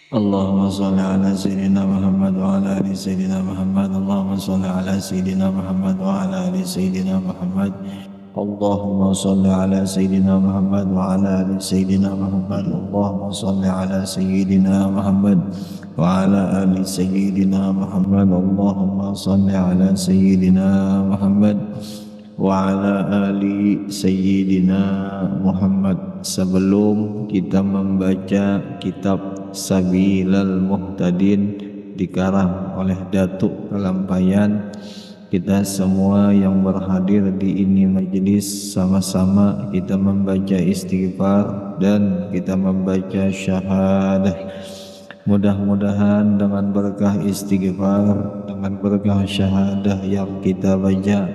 اللهم صل على سيدنا محمد وعلى آل سيدنا محمد. اللهم صل على سيدنا محمد وعلى آل سيدنا محمد. اللهم صل على سيدنا محمد وعلى آل سيدنا محمد. اللهم صل على سيدنا محمد وعلى آل سيدنا محمد. اللهم صل على سيدنا محمد وعلى آل سيدنا Muhammad. Sebelum kita membaca kitab Sabilal Muhtadin dikarang oleh Datuk Kelampayan, kita semua yang berhadir di ini majelis sama-sama kita membaca istighfar dan kita membaca syahadah. Mudah-mudahan dengan berkah istighfar, dengan berkah syahadah yang kita baca,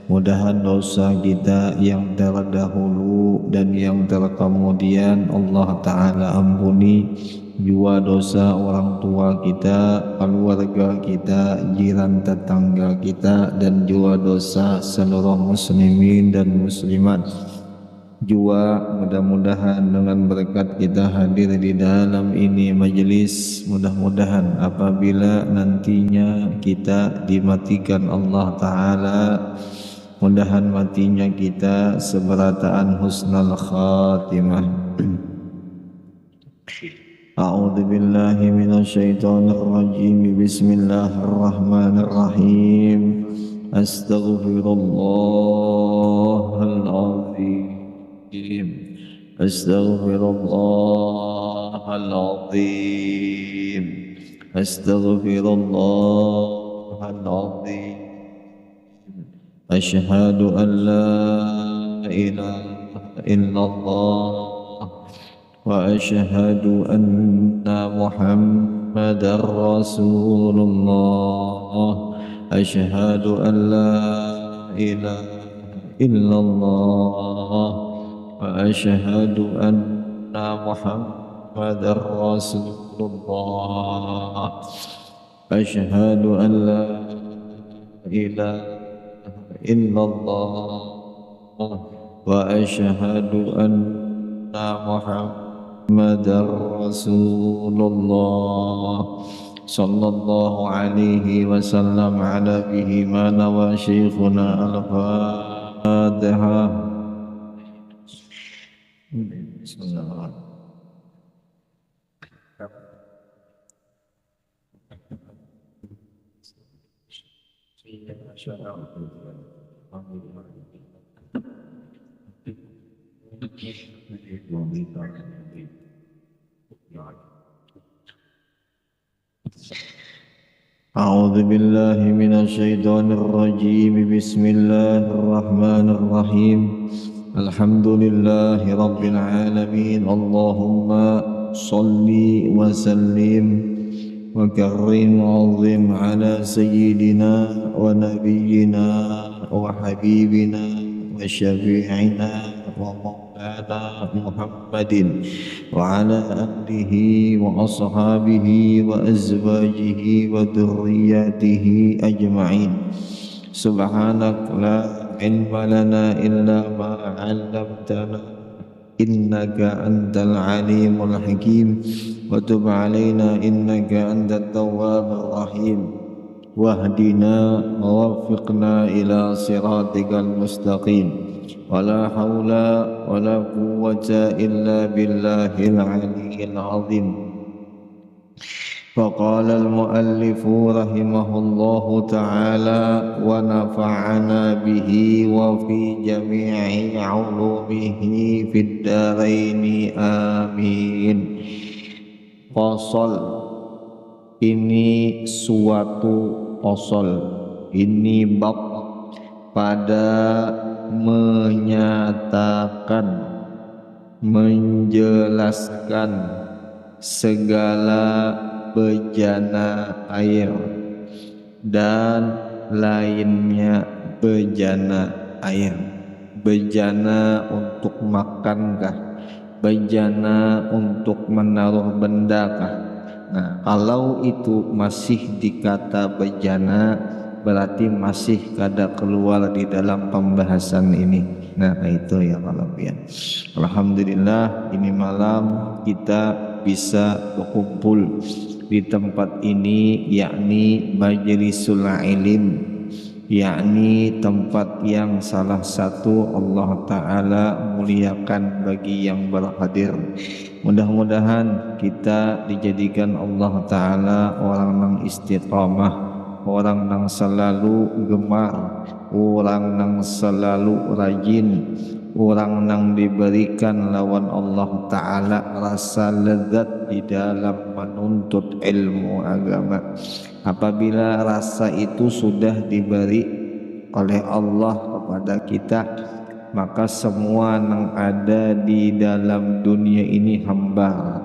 mudahan dosa kita yang terdahulu dan yang terkemudian Allah Ta'ala ampuni, jua dosa orang tua kita, keluarga kita, jiran tetangga kita, dan jua dosa seluruh muslimin dan muslimat. Jua mudah-mudahan dengan berkat kita hadir di dalam ini majelis, mudah-mudahan apabila nantinya kita dimatikan Allah Ta'ala, mudahan matinya kita seberataan husnul khatimah. A'udzu billahi minasyaitonir rajim. Bismillahirrahmanirrahim. Astaghfirullahal azim. Astaghfirullahal azim. Astaghfirullahal azim. Asyhadu an la ilaha illallah wa asyhadu anna Muhammadar Rasulullah. Asyhadu an la ilaha illallah wa asyhadu anna Muhammadar Rasulullah. Asyhadu an la ilaha illallah wa asyhadu anna Muhammadar Rasulullah. Sallallahu alaihi wasallam ala bihi mana wa syekhuna al-Fatihah. Bismillahirrahmanirrahim. A'udzu billahi minasyaitonir rajim. Bismillahirrahmanirrahim. Alhamdulillahi rabbil alamin. Allahumma shalli wa sallim wa karrim azim ala sayyidina wa nabiyyina wa habibina wa syafi'ina wa maulana Muhammadin wa ala alihi wa ashabihi wa azwajihi wa dhurriyyatihi ajma'in. Subhanak la ilma lana illa ma 'allamtana innaka antal alimul hakim wa tub alaina innaka antat tawwabur rahim wahdina wa waffiqna ila siratikal mustaqim. Wala haula wala quwwata illa billahil aliyyil azim. Faqala al-muallifu rahimahullahu ta'ala wa nafa'ana bihi wa fi jami'i ulumihi fid dharaini amin. Fasal, ini suatu fasal, ini bab pada menyatakan, menjelaskan segala bejana air dan lainnya bejana air. Bejana untuk makankah? Bejana untuk menaruh bendakah? Nah, kalau itu masih dikata bejana, berarti masih kada keluar di dalam pembahasan ini. Nah, itu ya kalau ya. Alhamdulillah, ini malam kita bisa berkumpul di tempat ini, yakni majlisul ilim, yakni tempat yang salah satu Allah Ta'ala muliakan bagi yang berhadir. Mudah-mudahan kita dijadikan Allah Ta'ala orang yang istiqamah, orang yang selalu gemar, orang yang selalu rajin, orang yang diberikan lawan Allah Ta'ala rasa lezat di dalam menuntut ilmu agama. Apabila rasa itu sudah diberi oleh Allah kepada kita, maka semua yang ada di dalam dunia ini hamba,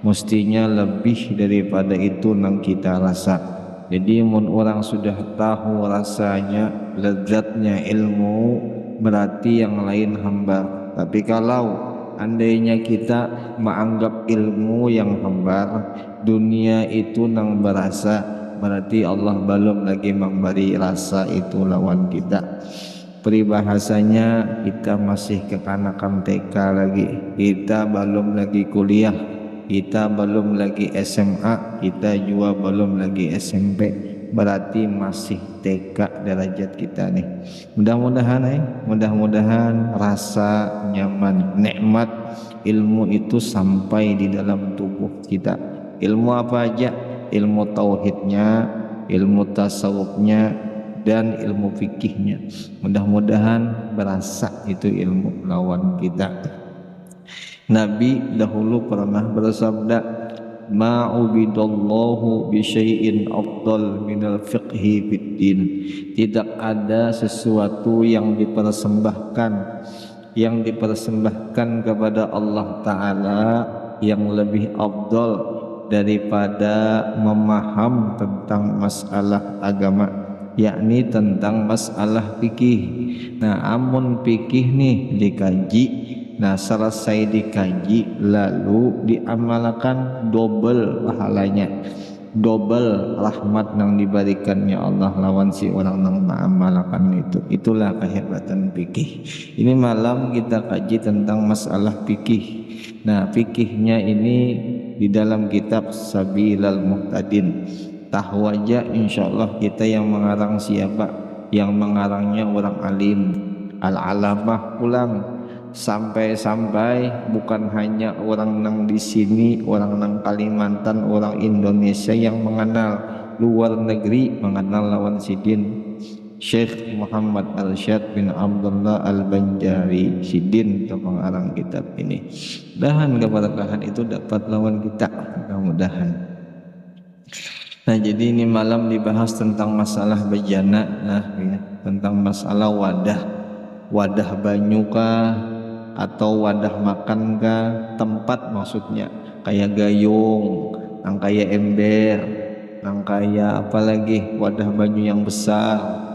mestinya lebih daripada itu yang kita rasa. Jadi mun orang sudah tahu rasanya, lezatnya ilmu, berarti yang lain hamba. Tapi kalau andainya kita menganggap ilmu yang hamba, dunia itu nang berasa, berarti Allah belum lagi memberi rasa itu lawan kita. Peribahasanya kita masih kekanakan TK lagi, kita belum lagi kuliah, kita belum lagi SMA, kita juga belum lagi SMP, berarti masih TK derajat kita nih. Mudah-mudahan rasa nyaman, nikmat ilmu itu sampai di dalam tubuh kita. Ilmu apa aja? Ilmu tauhidnya, ilmu tasawufnya, dan ilmu fikihnya. Mudah-mudahan berasa itu ilmu lawan kita. Nabi dahulu pernah bersabda, ma'ubidallahu bisyai'in afdal minal fiqhi fiddin. Tidak ada sesuatu yang dipersembahkan kepada Allah Ta'ala yang lebih afdal daripada memaham tentang masalah agama, yakni tentang masalah fikih. Nah, amun fikih nih dikaji, nah selesai dikaji lalu diamalkan, double pahalanya, double rahmat yang diberikannya Allah lawan si orang yang mengamalkan itu. Itulah kehebatan fikih. Ini malam kita kaji tentang masalah fikih. Nah, fikihnya ini di dalam kitab Sabilal Muhtadin. Tahu aja insyaallah kita yang mengarang siapa? Yang mengarangnya orang alim, al-alamah pulang. Sampai-sampai bukan hanya orang nang di sini, orang nang Kalimantan, orang Indonesia yang mengenal, luar negeri mengenal lawan sidin. Syekh Muhammad Arsyad bin Abdullah Al-Banjari Sidin itu pengarang kitab ini. Mudahan keberkahan itu dapat lawan kita, mudah-mudahan. Nah, jadi ini malam dibahas tentang masalah bejana, nah ya, tentang masalah wadah banyu kah atau wadah makan kah, tempat maksudnya, kayak gayung, yang kayak ember, yang kayak apalagi wadah banyu yang besar,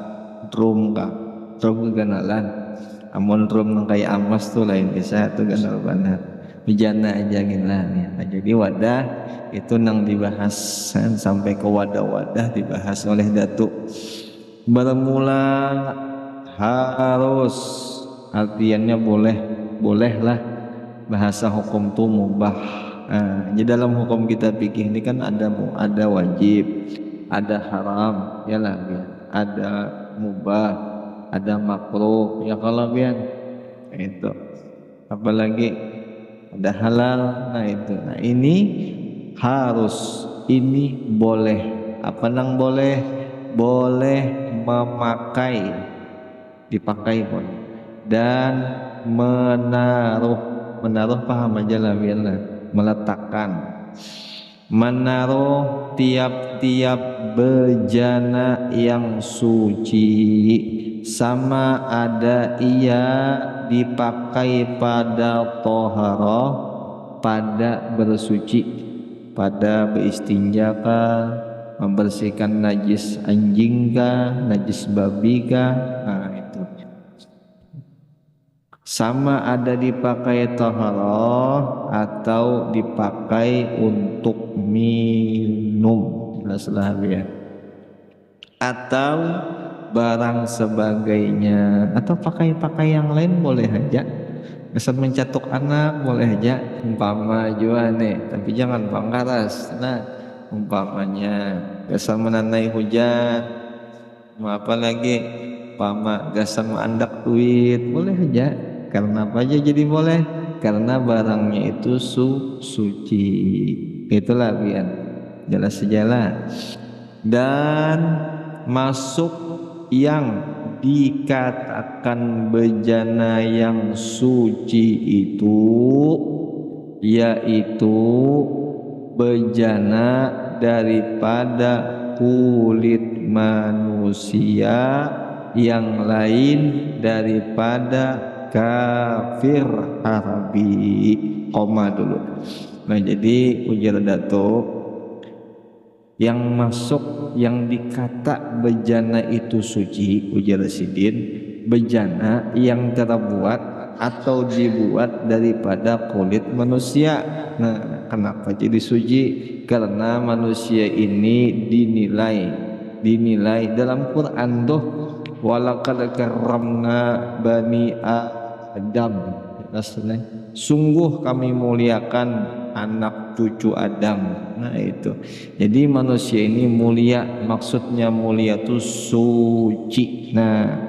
drum kah, drum kenalan. Amun drum yang kayak amas tuh lain bisa tuh kenal benar. Bejana aja lah ya. Nah, jadi wadah itu nang dibahas sampai ke wadah-wadah dibahas oleh Datuk. Bermula harus, artiannya bolehlah, bahasa hukum tuh mubah. Nah, di dalam hukum kita fikih ini kan ada wajib, ada haram, ya lah, ya. Ada mubah, ada makruh, ya kalau biar itu. Apalagi ada halal, nah itu. Nah, ini harus, ini boleh. Apa nang boleh? Boleh memakai, dipakai pun, dan menaruh paham aja lah biarlah, meletakkan, menaruh tiap-tiap bejana yang suci, sama ada ia dipakai pada toharoh, pada bersuci, pada beristinja kah, membersihkan najis anjing kah, najis babi kah, nah itu. Sama ada dipakai toharoh atau dipakai untuk minum, jelaslah ya, atau barang sebagainya, atau pakai yang lain boleh aja. Misal mencatuk anak boleh aja umpama jua nih, tapi jangan pangkaras. Nah, umpamanya misal menandai hujan, apa lagi? Umpama gasa andak duit, boleh aja. Karena apa aja jadi boleh? Karena barangnya itu suci. Itulah biar jelas sejalan. Dan masuk yang dikatakan bejana yang suci itu yaitu bejana daripada kulit manusia yang lain daripada kafir Arabi. Koma dulu. Nah, jadi ujar Dato, yang masuk yang dikata bejana itu suci, ujar Sidin, bejana yang terbuat atau dibuat daripada kulit manusia. Nah, kenapa jadi suci? Karena manusia ini dinilai dalam Quran tuh, walaqad karramna bani Adam, sungguh kami muliakan anak cucu Adam. Nah itu, jadi manusia ini mulia, maksudnya mulia tuh suci. Nah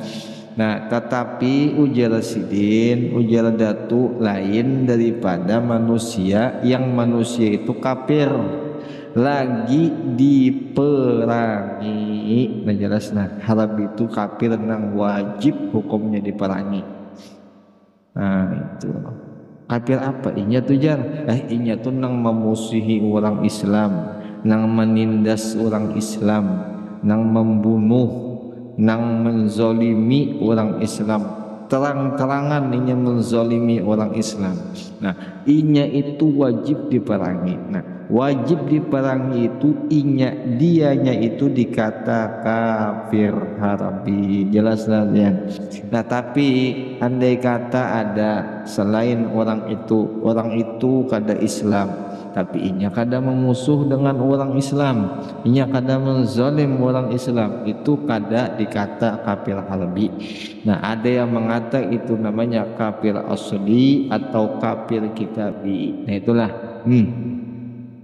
tetapi ujar Sidin, ujar Datu, lain daripada manusia yang manusia itu kafir lagi diperangi. Nah jelas, nah harap itu kafir nang wajib hukumnya diperangi. Nah itu kafir apa? Inya tuh jar, inya tuh nang memusuhi orang Islam, nang menindas orang Islam, nang membunuh, nang menzolimi orang Islam, terang-terangan inya menzolimi orang Islam. Nah inya itu wajib diperangi. Nah wajib diperangi itu dianya itu dikata kafir Arabi. Jelas ya. Nah tapi andai kata ada selain orang itu kada Islam, tapi inya kada memusuh dengan orang Islam, inya kada menzalim orang Islam, itu kada dikata kafir Arabi. Nah ada yang mengata itu namanya kafir asli atau kafir kitabi. Nah itulah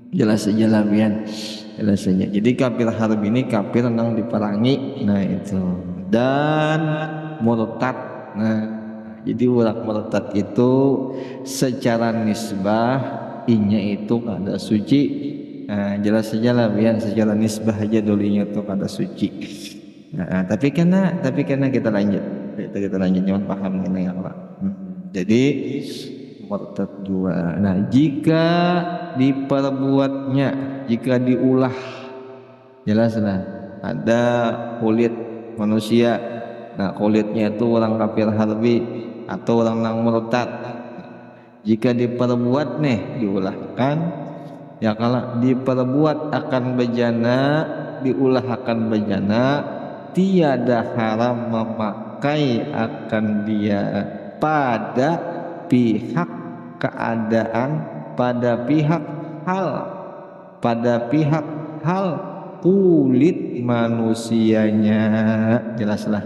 jelas saja lah Bian, jelas saja. Jadi kafir harbi ini kafir yang diperangi. Nah itu, dan murtad. Nah jadi orang murtad itu secara nisbah inya itu kada suci. Nah jelas saja lah Bian, secara nisbah aja dulunya itu kada suci. Nah, tapi karena kita lanjut jangan paham ini ya Pak. Jadi murtad dua. Nah jika diperbuatnya, jika diulah, jelaslah ada kulit manusia. Nah kulitnya itu orang kafir harbi atau orang nang murtad. Jika diperbuat nih, diulahkan, ya kalau diperbuat akan bejana, diulah akan bejana, tiada haram memakai akan dia pada pihak keadaan, pada pihak hal kulit manusianya. Jelaslah.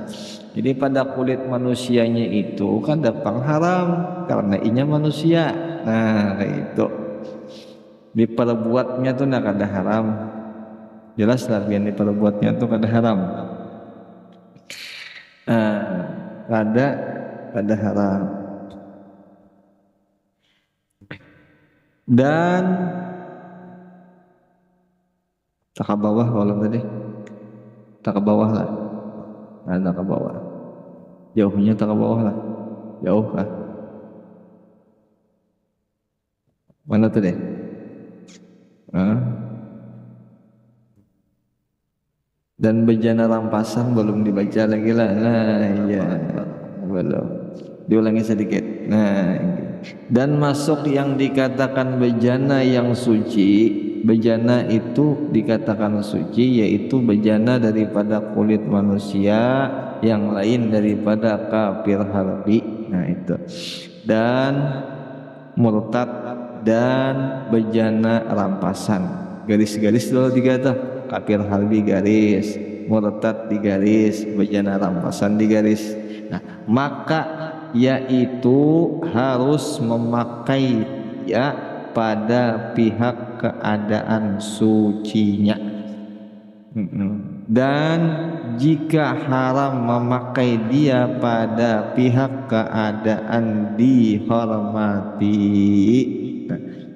Jadi pada kulit manusianya itu kan dapang haram karena inya manusia. Nah itu diperbuatnya tuh nak ada haram. Jelaslah biar diperbuatnya tuh kada haram. Kada haram. Dan tak ke bawah kalau tadi, tak ke bawah lah. Nah, tak ke bawah. Jauhnya tak ke bawah lah. Jauh lah. Mana tuh deh? Dan bejana rampasan belum dibaca lagi lah. Nah iya, belum. Diulangi sedikit. Nah, dan masuk yang dikatakan bejana yang suci. Bejana itu dikatakan suci yaitu bejana daripada kulit manusia yang lain daripada kafir harbi. Nah itu. Dan murtad dan bejana rampasan. Garis-garis dulu dikata. Kafir harbi garis, murtad digaris, bejana rampasan digaris. Nah, maka yaitu harus memakai ya pada pihak keadaan sucinya. Dan jika haram memakai dia pada pihak keadaan dihormati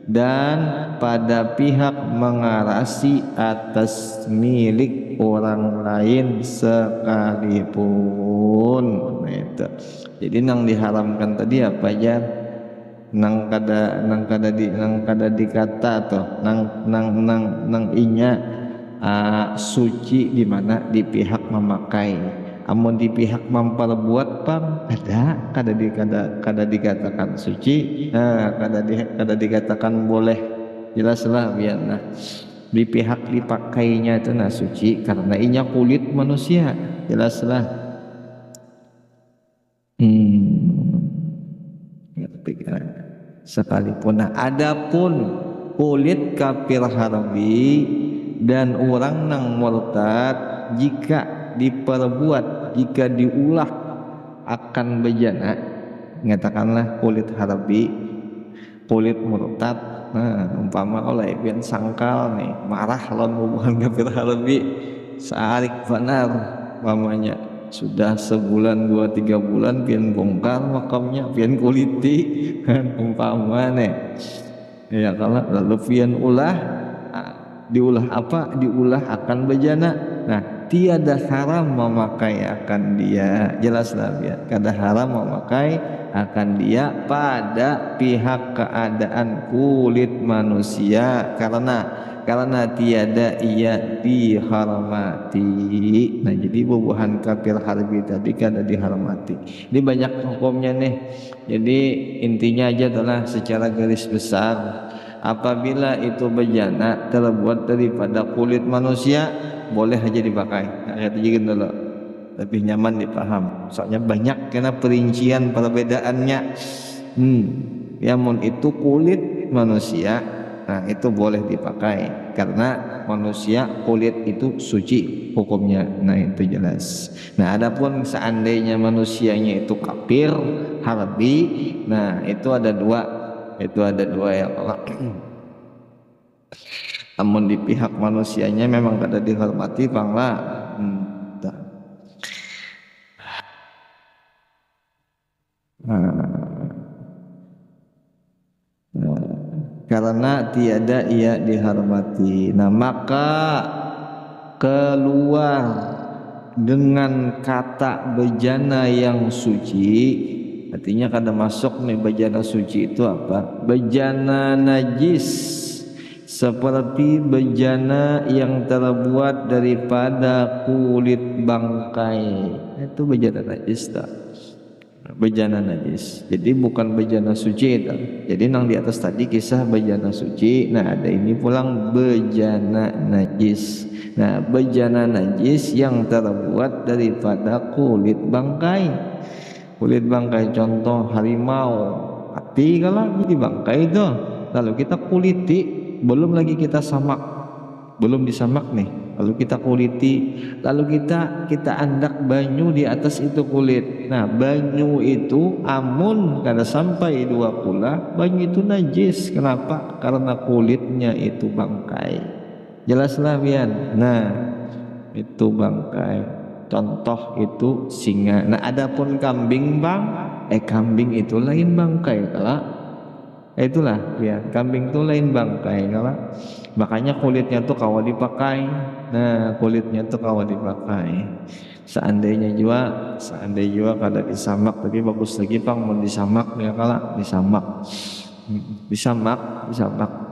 dan pada pihak mengarasi atas milik orang lain sekalipun. Nah, itu. Jadi nang diharamkan tadi apa aja? Nang kada dikata atau nang inya suci di mana di pihak memakai. Amun di pihak memperbuat pam ada kada dikatakan suci, kada dikatakan boleh, jelaslah biar nah di pihak dipakainya itu nah suci karena inya kulit manusia, jelaslah. Sekalipun nah adapun kulit kafir harbi dan orang nang murtad jika diperbuat, jika diulah akan bejana, ngatakanlah kulit harbi, kulit murtad. Nah, umpama oleh pian sangkal nih marah lawan hubungan kafir harbi saarik benar umpamanya sudah sebulan 2-3 bulan pian bongkar makamnya pian kuliti kan umpama nih ya kalau lalu pian ulah diulah apa diulah akan bejana. Nah tiada haram memakai akan dia, jelaslah ya kada haram memakai akan dia pada pihak keadaan kulit manusia karena tiada ia dihormati. Nah jadi bubuhan kafir harbi tadi kada dihormati. Ini banyak hukumnya nih. Jadi intinya aja adalah secara garis besar apabila itu bejana terbuat daripada kulit manusia boleh aja dipakai. Nah, itu dulu lebih nyaman dipaham. Soalnya banyak karena perincian perbedaannya. Ya mun itu kulit manusia, nah itu boleh dipakai karena manusia kulit itu suci hukumnya. Nah itu jelas. Nah adapun seandainya manusianya itu kafir harbi, nah itu ada dua ya Allah. Namun di pihak manusianya memang kada dihormati bangla. Karena tiada ia dihormati. Nah maka keluar dengan kata bejana yang suci, artinya kada masuk nih bejana suci itu apa? Bejana najis seperti bejana yang terbuat daripada kulit bangkai. Itu bejana najis tak? Bejana najis. Jadi bukan bejana suci tak? Jadi nang di atas tadi kisah bejana suci. Nah ada ini pulang bejana najis. Nah bejana najis yang terbuat daripada kulit bangkai. Kulit bangkai contoh harimau, mati kalau jadi bangkai itu. Lalu kita kuliti, belum lagi kita samak, belum disamak nih. Lalu kita kuliti, lalu kita andak banyu di atas itu kulit. Nah banyu itu amun kada sampai 2 kula, banyu itu najis. Kenapa? Karena kulitnya itu bangkai. Jelaslah Bian. Nah itu bangkai. Contoh itu singa. Nah adapun kambing bang, kambing itu lain bangkai kalau. Itulah ya kambing itu lain bangkai kalau. Makanya kulitnya tuh kawa dipakai. Nah kulitnya tuh kawa dipakai. Seandainya juga kada disamak, tapi bagus lagi pang mau disamak ya kalau disamak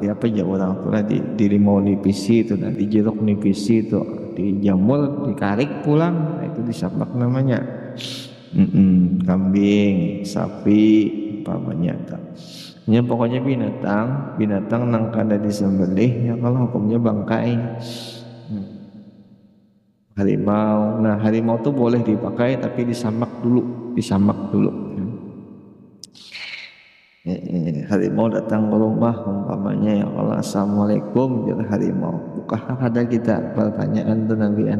ya apa ya orang tuh di limau nipisi itu, nah di jeruk nipisi itu, dijamur dikarik pulang, nah, itu disamak namanya. Kambing, sapi, umpamanya tak. Ya pokoknya binatang nang kada disembelih ya kalau hukumnya bangkai. Harimau, nah harimau tuh boleh dipakai tapi disamak dulu. Harimau datang ke rumah umpamanya ya Allah assalamualaikum jadi harimau. Bukankah ada kita pertanyaan tuh nabian.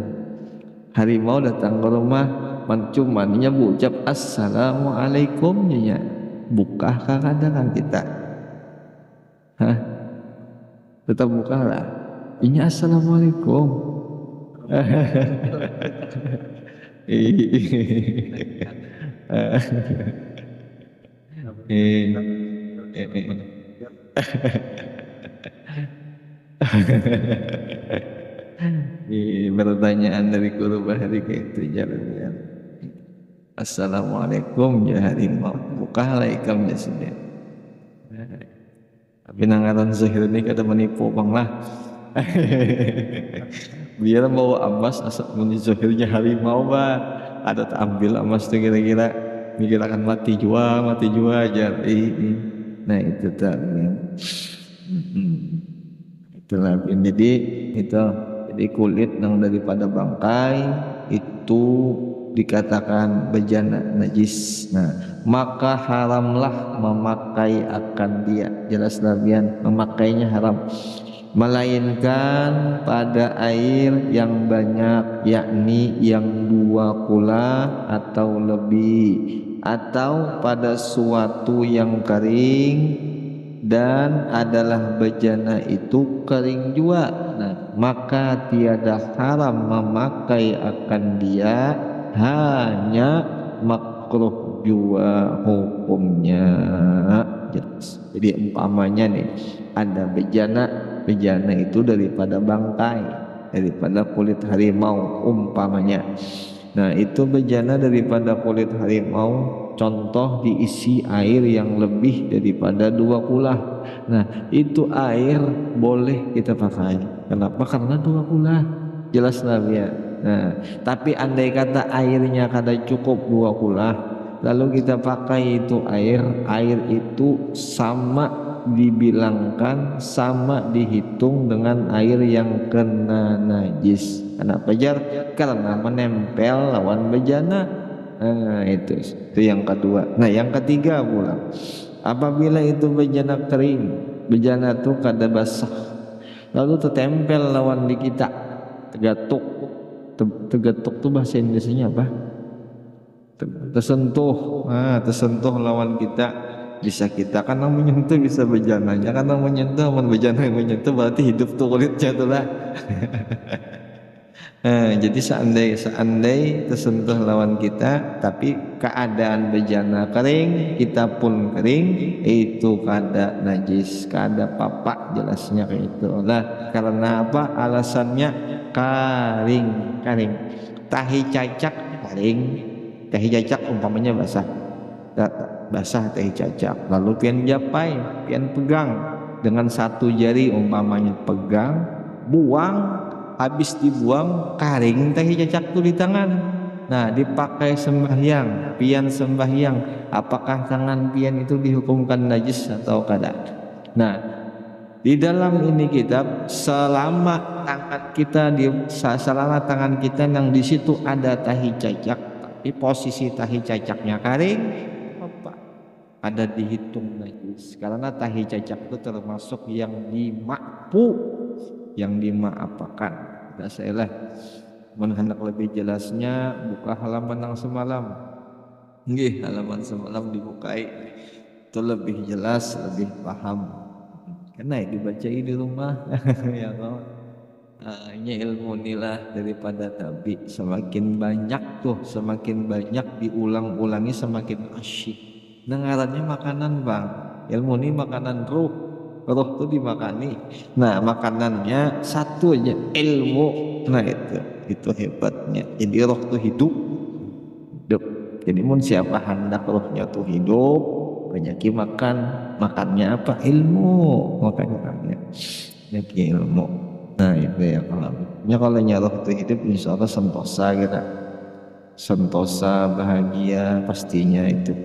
Harimau datang ke rumah cuman nya ucap assalamualaikum nya buka kadang kita hah tetap buka lah ini assalamualaikum pertanyaan dari guru bahari kayak itu jalan. Assalamualaikum ya harimau bukalah ikamnya sendiri. Tapi nangaran Zahir ini kada menipu bang lah. Biar mau amas asal muni Zahirnya harimau bah ada tak ambil amas tuh kira-kira mikir akan mati jua aja. Nah itu tak. Itulah jadi kulit yang daripada bangkai itu dikatakan bejana najis. Nah, maka haramlah memakai akan dia. Jelas labian memakainya haram. Melainkan pada air yang banyak, yakni yang 2 kula atau lebih, atau pada suatu yang kering dan adalah bejana itu kering juga. Nah, maka tiada haram memakai akan dia, hanya makruh jua hukumnya. Jadi umpamanya nih ada bejana itu daripada bangkai, daripada kulit harimau umpamanya. Nah itu bejana daripada kulit harimau, contoh diisi air yang lebih daripada 2 kula. Nah itu air boleh kita pakai. Kenapa? Karena 2 kula. Jelas lah ya. Nah, tapi andai kata airnya kada cukup 2 kula, lalu kita pakai itu air itu sama dibilangkan, sama dihitung dengan air yang kena najis. Kenapa jar? Karena menempel lawan bejana. Nah itu yang kedua. Nah yang ketiga pula, apabila itu bejana kering, bejana itu kada basah, lalu tertempel lawan di kita, tegatuk tuh bahasa Indonesianya apa? Tersentuh. Nah, tersentuh lawan kita, bisa kita karena menyentuh bisa bejananya, karena menyentuh bejana yang menyentuh berarti hidup tuh kulitnya tuh lah. Jadi seandai tersentuh lawan kita tapi keadaan bejana kering, kita pun kering, itu kada najis, kada papak, jelasnya kayak itu lah. Karena apa? Alasannya kering. Tahi cacak kering, tahi cacak umpamanya basah tahi cacak, lalu pian japai, pian pegang dengan 1 jari umpamanya, pegang, buang, habis dibuang kering tahi cacak itu di tangan. Nah dipakai sembahyang, pian sembahyang, apakah tangan pian itu dihukumkan najis atau kada? Nah di dalam ini kitab, selama tangan kita yang di situ ada tahi cacak, tapi posisi tahi cacaknya kering, apa? Ada dihitung najis, karena tahi cacak itu termasuk yang dimaapakan. Tidak salah. Hendak lebih jelasnya buka halaman yang semalam. Nggih, halaman semalam dibukai. Itu lebih jelas, lebih paham. Karena dibaca di rumah ya kawan. Ini ilmu inilah daripada tabi, semakin banyak diulang-ulangi semakin asyik. Dengarannya makanan bang, ilmu ini makanan roh tuh dimakani. Nah makanannya satu aja, ilmu. Nah itu hebatnya. Jadi roh tuh hidup. Jadi mun siapa hendak rohnya tuh hidup, banyaki makannya apa? Ilmu. Makannya ilmu. Nah itu ya kalau roh itu hidup, insya Allah sentosa kita, sentosa bahagia pastinya itu.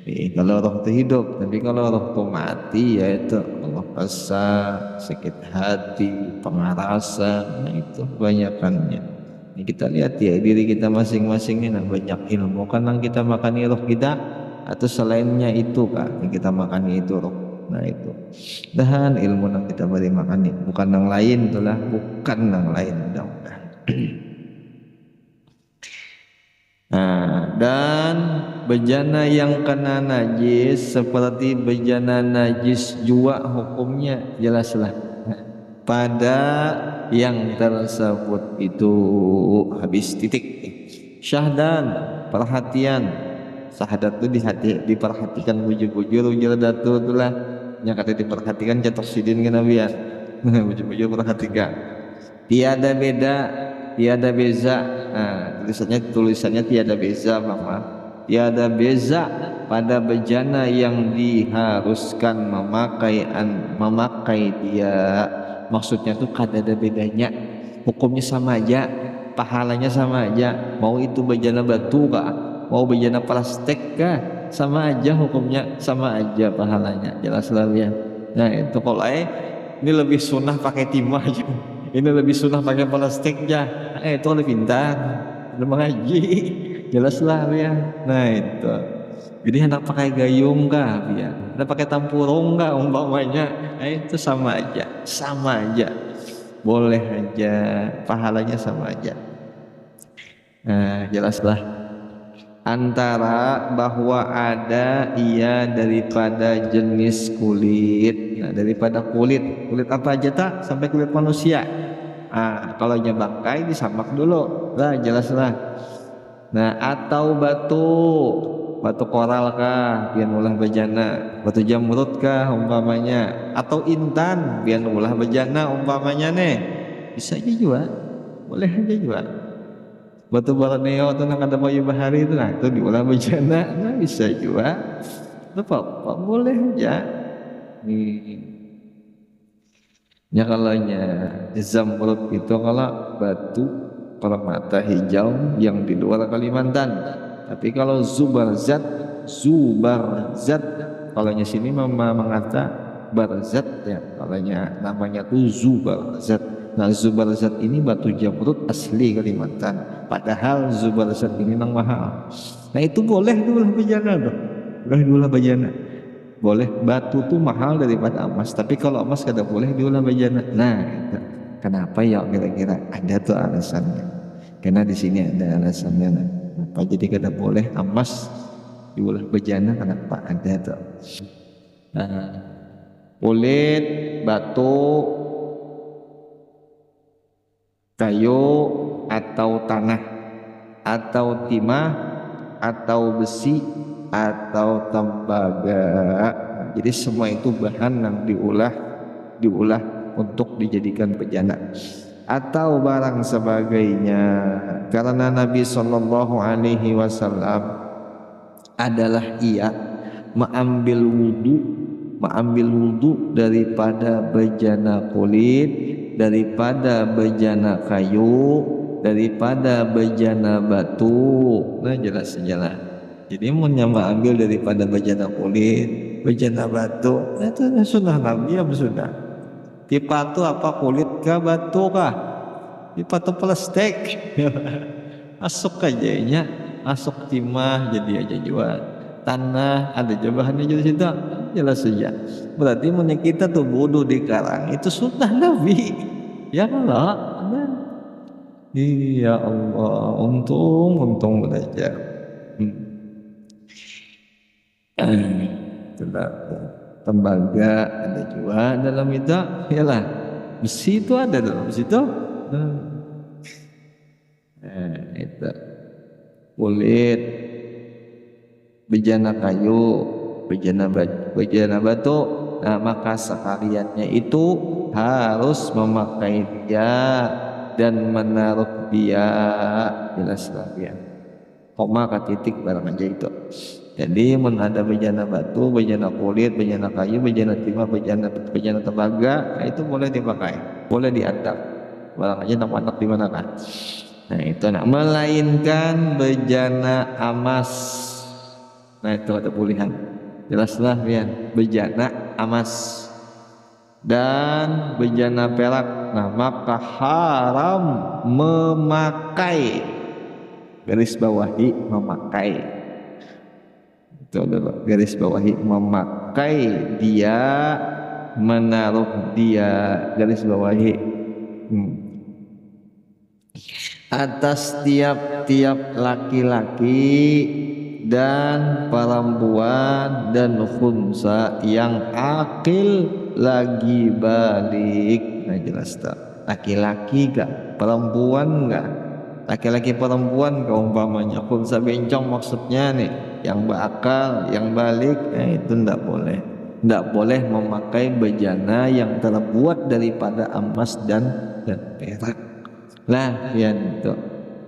Kalau roh itu hidup, tapi kalau roh itu mati ya itu Allah kesal, sakit hati, pengarasa, nah itu banyakannya. Ini kita lihat ya diri kita masing-masing ini, nah banyak ilmu kan yang kita makani roh kita, atau selainnya itu kan yang kita makani itu roh. Nah itu dan ilmu yang kita beri makani, bukan yang lain itulah, bukan yang lain mudah-mudahan. Nah dan bejana yang kena najis seperti bejana najis jua hukumnya jelaslah pada yang tersebut itu. Habis titik. Syahdan, perhatian. Syahadat itu diperhatikan bujur-bujur datu itulah yang kata diperhatikan jatuh sidin ke Nabi ya. Bujur-bujur perhatikan. Tiada beda, tiada beza. Nah, tulisannya tiada beza, mama. Tiada beza pada bejana yang diharuskan memakai dia. Maksudnya tuh kada ada bedanya, hukumnya sama aja, pahalanya sama aja. Mau itu bejana batu kah, mau bejana plastik kah, sama aja hukumnya, sama aja pahalanya. Jelas lah ya. Nah itu kalau ini lebih sunnah pakai timah aja, ini lebih sunnah pakai plastik ya. Itu lebih pintar, udah mengaji. Jelas lah ya. Nah itu. Jadi hendak pakai gayung kah ya, hendak pakai tampurung kah umpamanya, itu sama aja, boleh aja, pahalanya sama aja. Nah jelaslah antara bahwa ada ia daripada jenis kulit. Nah daripada kulit apa aja tak sampai kulit manusia. Kalau nya bangkai disamak dulu lah, jelaslah. Nah atau batu koral kah biar ulah bejana, batu jamrut kah umpamanya, atau intan biar ulah bejana umpamanya nih, bisa aja juga, boleh aja juga. Batu Borneo itu nak ada bayu bahari itu, nah itu diulah bejana, nah bisa juga, apa boleh aja. Ya kalau nya zamrud itu kalau batu permata hijau yang di luar Kalimantan. Tapi kalau zubarzat, kalau nya sini mama mengata barzat ya, kalau nya namanya tuh zubarzat. Nah zubarzat ini batu jamrut asli Kalimantan, padahal zubarzat ini nang mahal. Nah itu boleh diulah bejana tuh, boleh diulah bejana, boleh. Batu tuh mahal daripada emas, tapi kalau emas kada boleh diulah bejana. Nah kenapa ya kira-kira? Ada tuh alasannya, karena di sini ada alasannya. Nah apa jadi kada boleh emas diulah bejana, kenapa ada tuh? Kulit, batu, kayu atau tanah atau timah atau besi atau tembaga. Jadi semua itu bahan yang diulah untuk dijadikan bejana atau barang sebagainya. Karena Nabi Shallallahu Alaihi Wasallam adalah ia mengambil wudu daripada bejana kulit, daripada bejana kayu, daripada bejana batu. Nah jelas sajalah. Jadi mau ambil daripada bejana kulit, bejana batu, itu sunnah Nabi ya sunnah. Pipatu apa kulit kah batu kah? Pipatu plastik. Masuk aja nya, masuk timah jadi aja jual. Tanah ada bahannya juga situ. Jelas saja. Berarti mun kita tuh wudu di karang itu sunnah Nabi. Ya Allah. Iya Allah, untung belajar. Tembaga ada juga dalam itu, yalah. Besi itu ada dalam situ. Itu kulit, bejana kayu, bejana batu. Nah maka sekaliannya itu harus memakai dia dan menaruh dia. Jelaslah ya. Koma ke titik barang aja itu. Jadi mun ada bejana batu, bejana kulit, bejana kayu, bejana timah, bejana tembaga, nah itu boleh dipakai, boleh diantar. Barang aja anak di mana kan? Nah itu melainkan bejana emas. Nah itu ada pilihan. Jelaslah ya, bejana emas dan bejana perak. Nah maka haram memakai, garis bawahi memakai. Itu adalah garis bawahi memakai dia, menaruh dia, garis bawahi. atas tiap-tiap laki-laki dan perempuan dan khunsa yang akil lagi balik. Nah jelas tak, laki-laki gak, perempuan gak, laki-laki perempuan gak umpamanya, khunsa bencong maksudnya nih, yang berakal, yang balik, itu ndak boleh. Ndak boleh memakai bejana yang terbuat daripada emas dan perak. Lah ya itu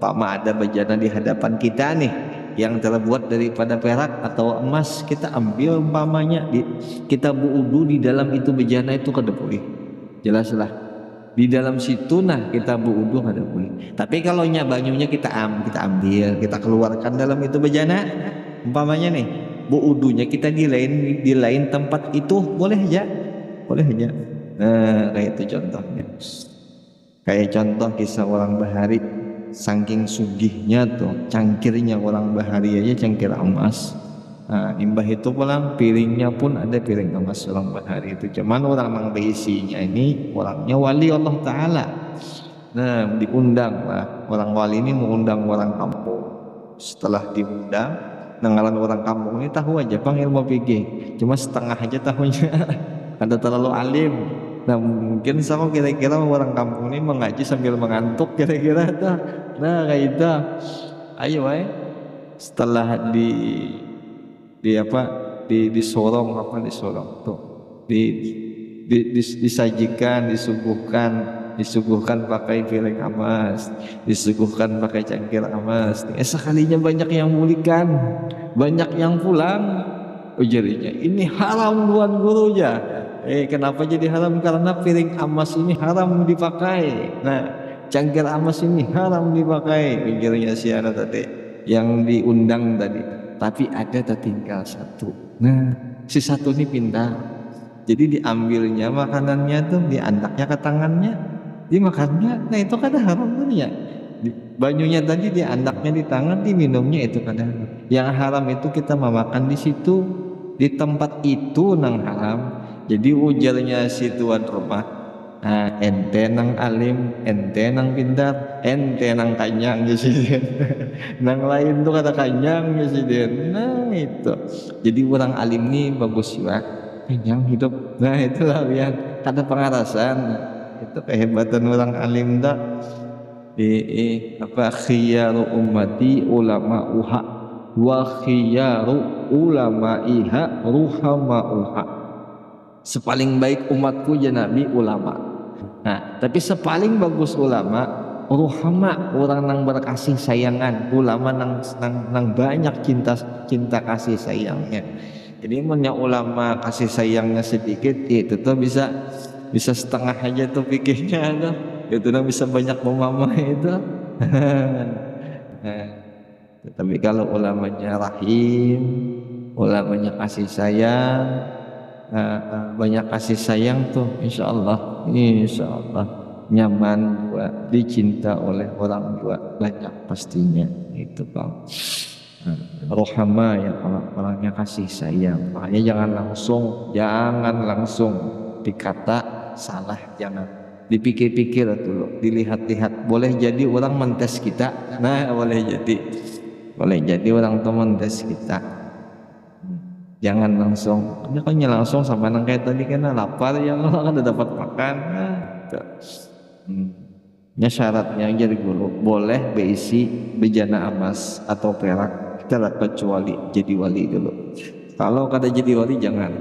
Pama ada bejana di hadapan kita nih yang terbuat daripada perak atau emas, kita ambil umpamanya kita buudu di dalam itu bejana itu kada boleh. Jelaslah di dalam situ nah kita buudu kada boleh. Tapi kalau banyunya kita ambil, kita keluarkan dalam itu bejana, umpamanya nih buudunya kita di lain tempat itu boleh aja. Nah kayak itu contohnya. Kayak contoh kisah orang Bahari, saking sugihnya tuh, cangkirnya orang Bahari aja cangkir emas. Nah, imbah itu pulang piringnya pun ada piring emas orang Bahari itu. Cuman orang yang berisinya ini orangnya wali Allah Ta'ala. Nah diundang lah, orang wali ini mengundang orang kampung. Setelah diundang, nengalan orang kampung ini tahu aja panggil mau pergi, cuma setengah aja tahunya. Ada terlalu alim. Nah mungkin sama kira-kira orang kampung ini mengaji sambil mengantuk kira-kira tuh. Nah kayak itu, ayo setelah disorong tuh, disajikan, disuguhkan pakai piring emas, disuguhkan pakai cangkir emas. Sekalinya banyak yang mulikan, banyak yang pulang. Ujarinya ini haram tuan guru ya. Kenapa jadi haram? Karena piring emas ini haram dipakai. Nah, cangkir emas ini haram dipakai. Pikirnya si anak tadi yang diundang tadi. Tapi ada tertinggal satu. Nah, si satu ini pindah. Jadi diambilnya makanannya tuh, diandaknya ke tangannya, dimakannya. Nah itu kada haram kan ya. Banyunya tadi diandaknya di tangan, diminumnya itu kada haram. Yang haram itu kita memakan di situ, di tempat itu nang haram. Jadi ujarnya si tuan rumah, nah, ente nang alim, ente nang pintar, ente nang kanyang ya sih. Nang lain tuh kata kanyang ya sih. Nah itu. Jadi orang alim nih bagus juga, kanyang hidup. Nah itulah ya, ada pengarasan. Itu kehebatan orang alim dah. Khiyaru ummati ulama'uha wa khiyaru ulamaiha ruhama'uha. Sepaling baik umatku ya Nabi ulama. Nah, tapi sepaling bagus ulama ruhama, orang nang berkasih sayangan, ulama nang banyak cinta kasih sayangnya. Jadi punya ulama kasih sayangnya sedikit, itu tuh bisa setengah aja tuh pikirnya tuh. Itu nang bisa banyak memamah itu. Tapi kalau ulamanya rahim, ulamanya kasih sayang, banyak kasih sayang tuh insya Allah nyaman buat dicinta oleh orang juga banyak pastinya itu Bang. Rohama ya, orangnya kasih sayang. Makanya jangan langsung dikata salah, jangan dipikir-pikir dulu, dilihat-lihat. Boleh jadi orang mentes kita. Nah boleh jadi orang tuh mentes kita. Jangan langsung, langsung sama nang kayak tadi kan lapar ya kan udah dapat makan. Syaratnya jadi guru boleh berisi bejana emas atau perak, kita kecuali jadi wali dulu. Kalau kada jadi wali jangan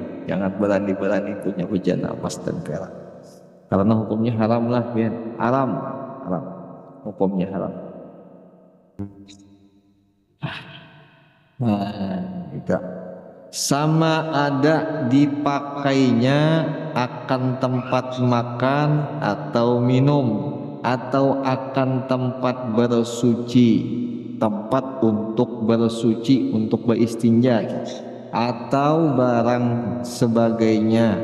berani punya bejana emas dan perak, karena hukumnya haram lah, haram hukumnya haram. Itu sama ada dipakainya akan tempat makan atau minum, atau akan tempat bersuci, tempat untuk bersuci, untuk beristinja atau barang sebagainya.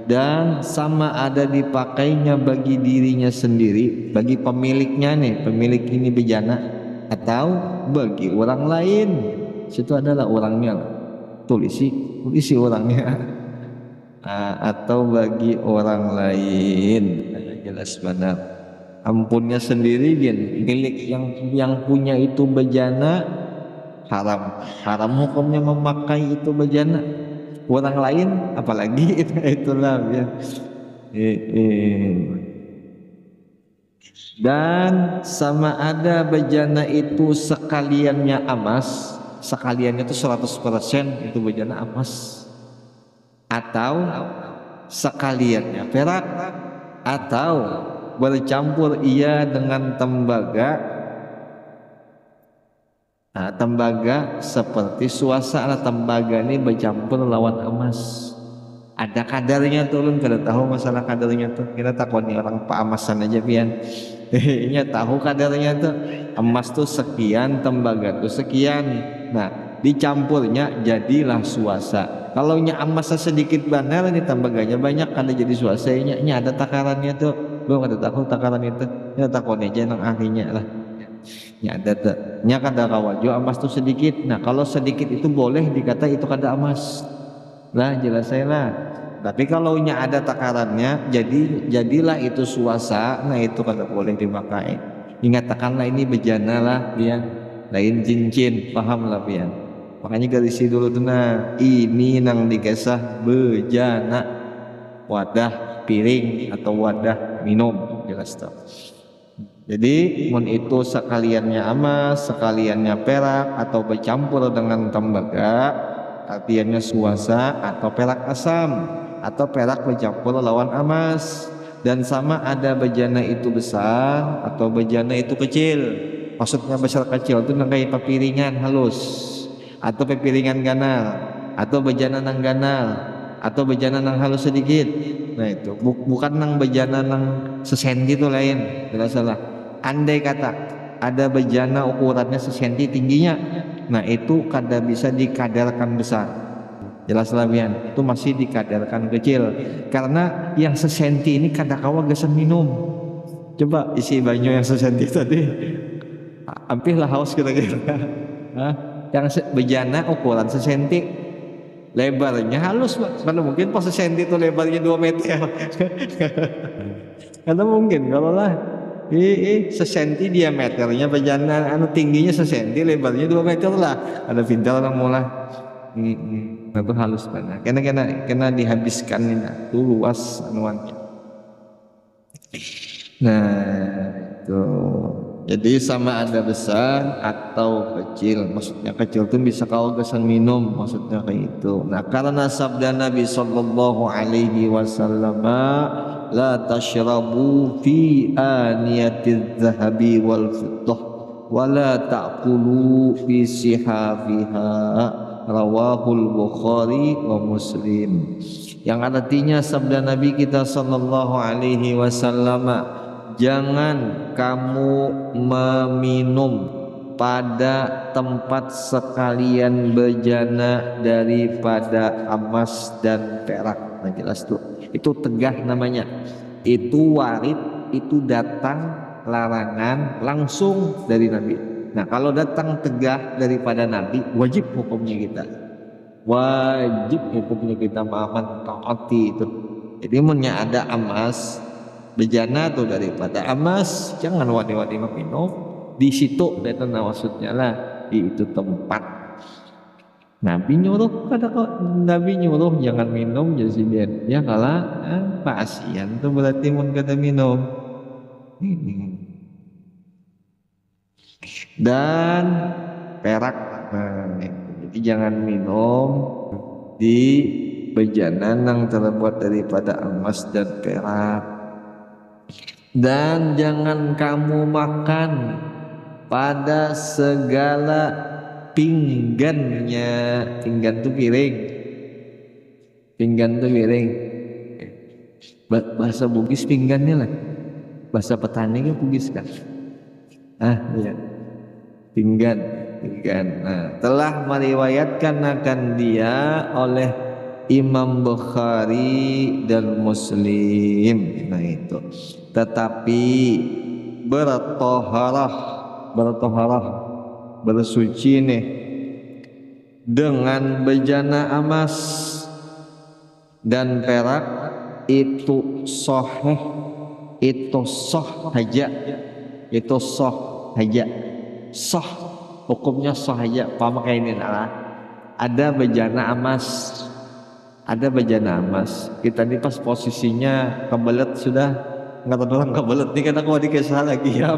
Dan sama ada dipakainya bagi dirinya sendiri, bagi pemiliknya nih, pemilik ini bejana, atau bagi orang lain. Situ adalah orangnya lah, tulisi orangnya, atau bagi orang lain. Jelas benar. ampunnya sendiri dia milik yang punya itu bejana haram hukumnya memakai itu bejana orang lain apalagi itulah ya. Dan sama ada bejana itu sekaliannya emas, sekaliannya itu 100% itu bejana emas, atau sekaliannya perak, atau bercampur ia dengan tembaga. Nah, tembaga seperti suasana tembaga ini bercampur lawan emas. Ada kadarnya turun, kada tahu masalah kadarnya tuh. Kita takoni orang paamasan aja pian. Nya tahu kadarnya tuh. Emas tuh sekian, tembaga tuh sekian. Nah, dicampurnya jadilah suasa. Kalau nya emasnya sedikit benar, ini tembaganya banyak, kada jadi suasa. Nya ada takarannya tuh. Belum kada tahu takaran itu. Kita takoni aja nang ahlinya lah. Nya ada tuh. Nya kada kawajo emas tuh sedikit. Nah, kalau sedikit itu boleh dikata itu kada emas. Lah jelas saya lah. Tapi kalau nya ada takarannya, jadilah itu suasa. Nah itu kada boleh dipakai. Ingatkanlah ini bejana lah pian. Lain cincin, paham lah pian. Makanya garisi dulu tuh nah, ini nang digesah bejana. Wadah piring atau wadah minum, jelas tuh. Jadi mun itu sekaliannya emas, sekaliannya perak atau bercampur dengan tembaga, artinya suasa atau perak asam atau perak bercampur lawan emas. Dan sama ada bejana itu besar atau bejana itu kecil. Maksudnya besar kecil itu kayak papiringan halus atau papiringan ganal atau bejana nang ganal atau bejana nang halus sedikit. Nah itu bukan nang bejana nang sesenti itu lain, tidak salah. Andai kata ada bejana ukurannya sesenti tingginya, nah itu kada bisa dikadarkan besar. Jelas labian, itu masih dikadarkan kecil. Karena yang sesenti ini kada kawa gesan minum. Coba isi banyu yang sesenti tadi, hampir lah haus kira-kira. Yang bejana ukuran sesenti, lebarnya halus, karena mungkin pas sesenti itu lebarnya 2 meter. Karena mungkin kalau lah sesenti diameternya bejana, tingginya sesenti, lebarnya 2 meter lah. Ada pintar orang mula. Itu halus banget. Kena dihabiskan ini tuh luas anuannya. Nah itu. Jadi sama ada besar atau kecil. Maksudnya kecil tuh bisa kau gesan minum. Maksudnya kayak itu. Nah karena sabda Nabi Sallallahu Alaihi Wasallam, la tashrabu fi aniyatiz zahabi wal fiddah wa la ta'kulu fi sihafiha, rawahul Bukhari wa Muslim. Yang artinya sabda Nabi kita Sallallahu Alaihi Wasallam, jangan kamu meminum pada tempat sekalian bejana daripada emas dan perak. Nah jelas tuh, itu tegah namanya. Itu warid, itu datang larangan langsung dari Nabi. Nah kalau datang tegah daripada Nabi, wajib hukumnya kita. Wajib hukumnya kita maaman taati itu. Jadi munnya ada emas bejana tuh daripada emas, jangan wadi-wadi minum di situ. Itu maksudnya lah, di itu tempat. Nabi nyuruh, Nabi nyuruh jangan minum jadi ya kalah pasian tuh berarti mun kada minum. Dan perak, nah, jadi jangan minum di bejana yang terbuat daripada emas dan perak. Dan jangan kamu makan pada segala pinggannya. Pinggan tuh piring. Pinggan tuh piring. Bahasa Bugis pinggannya lah. Bahasa petani kan Bugis kan. Iya. Pinggan. Nah, telah meriwayatkan akan dia oleh Imam Bukhari dan Muslim. Nah itu. Tetapi bertoharah, bersuci nih dengan bejana emas dan perak itu sahih itu sah aja, itu sah aja, sah hukumnya sah aja. Pamakai ini lah. Ada bejana emas, ada bejana emas. Kita ini pas posisinya kebelet sudah nggak terlalu kebelet nih karena aku dikasih lagi ya.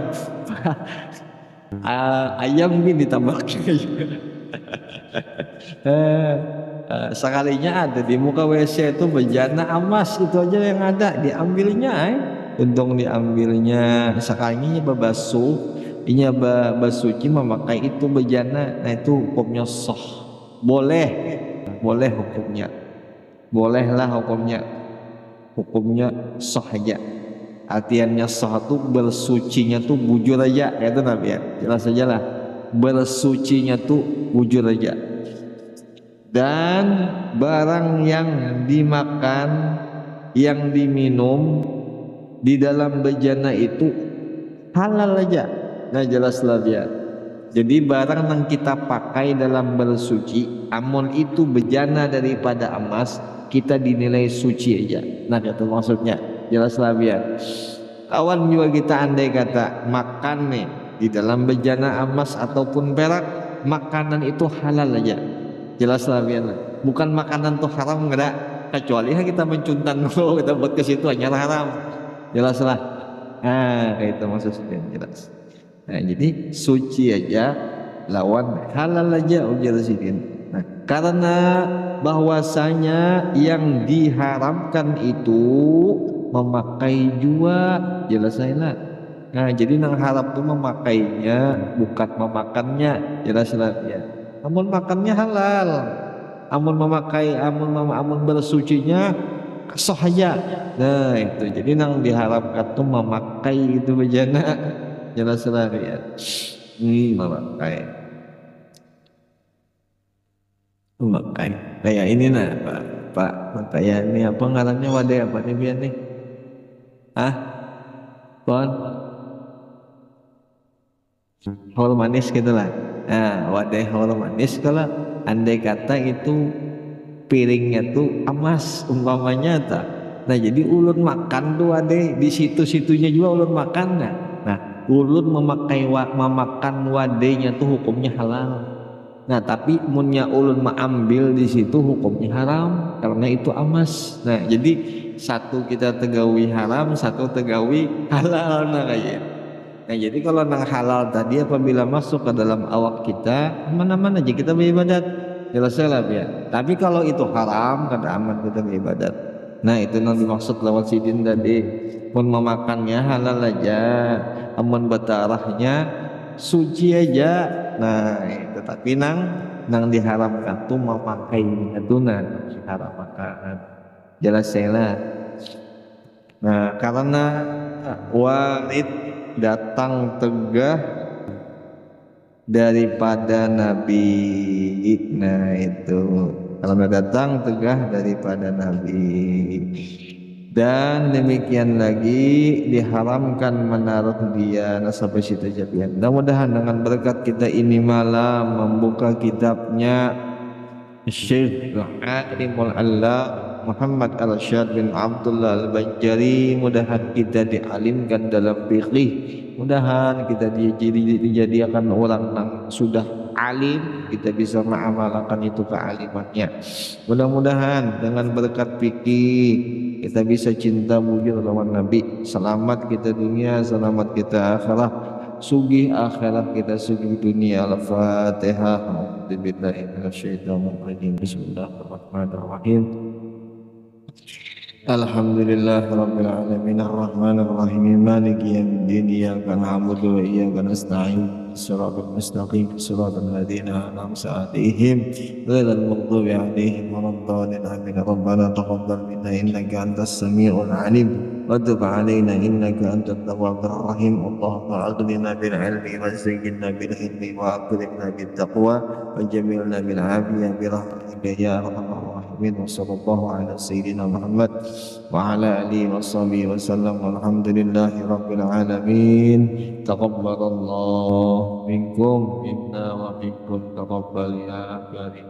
Ayam ini ditambah sekalinya ada di muka WC itu bejana emas, itu aja yang ada diambilnya untung diambilnya. Sekalinya babasuh inya basuci memakai itu bejana, nah itu hukumnya sah, boleh hukumnya, bolehlah hukumnya sah aja. Artiannya sah itu bersucinya tuh bujur aja, ya itu Nabi ya, jelas aja lah, bersucinya tuh bujur aja. Dan barang yang dimakan, yang diminum di dalam bejana itu halal aja. Nah jelaslah dia. Jadi barang yang kita pakai dalam bersuci, amun itu bejana daripada emas, kita dinilai suci aja. Nah itu maksudnya, jelaslah dia. Kawan juga kita andai kata makan nih di dalam bejana emas ataupun perak, makanan itu halal aja. Jelaslah dia. Bukan makanan tuh haram enggak ada, kecuali kita mencuntan dulu kita buat ke situ hanya haram. Jelaslah. Kayak itu maksudnya jelas. Nah, jadi suci aja lawan halal aja ujar sini. Nah, karena bahwasanya yang diharamkan itu memakai jua, jelas lah. Nah, jadi nang haram itu memakainya bukan memakannya, jelaslah ya. Amun makannya halal, amun memakai, amun bersucinya sah aja. Nah itu jadi nang diharapkan tuh memakai itu bejana, jelaslah ya. Memakai kayak ini nah Pak kayak ini apa ngarannya wadah apa nih biar nih kon haur manis gitulah. Nah wadah haur manis kalau andai kata itu piringnya tuh emas umpamanya tak. Nah jadi ulun makan tuh ade di situ-situnya juga ulun makan. Nah ulun memakan wadenya tuh hukumnya halal. Nah tapi munnya ulun mengambil di situ hukumnya haram karena itu emas. Nah jadi satu kita tegawi haram, satu tegawi halal. Nah kayak. Nah jadi kalau nang halal tadi apabila masuk ke dalam awak kita, aman-aman aja kita beribadat. Jelaslah ya. Tapi kalau itu haram, kada aman kita beribadat. Nah itu yang dimaksud lewat sidin tadi. Pun memakannya halal aja, amun batarahnya suci aja. Nah itu tapi nang diharamkan tuh memakai itu diharam makan. Jelaslah. Nah karena walid datang tegah daripada Nabi. Nah itu karena datang tegah daripada Nabi. Dan demikian lagi diharamkan menaruh dia. Nah sampai situ aja. Mudah-mudahan dengan berkat kita ini malam membuka kitabnya Syekh Alimul Allah Muhammad Al-Syad bin Abdullah Al-Banjari, mudahan kita dialimkan dalam fikih, mudahan kita dijadikan orang yang sudah alim, kita bisa mengamalkan itu kealimannya. Mudah-mudahan dengan berkat fikih kita bisa cinta bujur lawan Nabi, selamat kita dunia, selamat kita akhirat, sugih akhirat kita, sugih dunia. Al-Fatihah. A'udzubillahi minasyaitonir rajim. Bismillahirrahmanirrahim. Alhamdulillahirabbil alamin arrahmanir rahim maliki yaumiddin iyyaka na'budu wa iyyaka nasta'in shiratal mustaqim shiratal ladzina an'amta 'alaihim ghairil maghdubi 'alaihim waladdallin amin. Rabbana taqabbal minna innaka antas samiul 'alim wa tub 'alaina innaka antat tawwabur rahim. Allahumma aghnina bil 'ilmi wa zayyinna bil hilmi wa akrimna bit taqwa wa jamilna bil 'afiyah bi rahmatika ya arhamar rahimin. Wa sallallahu ala sayyidina Muhammad wa ala alihi wa sahbihi wa sallam. Walhamdulillahi rabbil alamin. Taqabbalallahu minkum minna wa minkum taqabbal ya karim.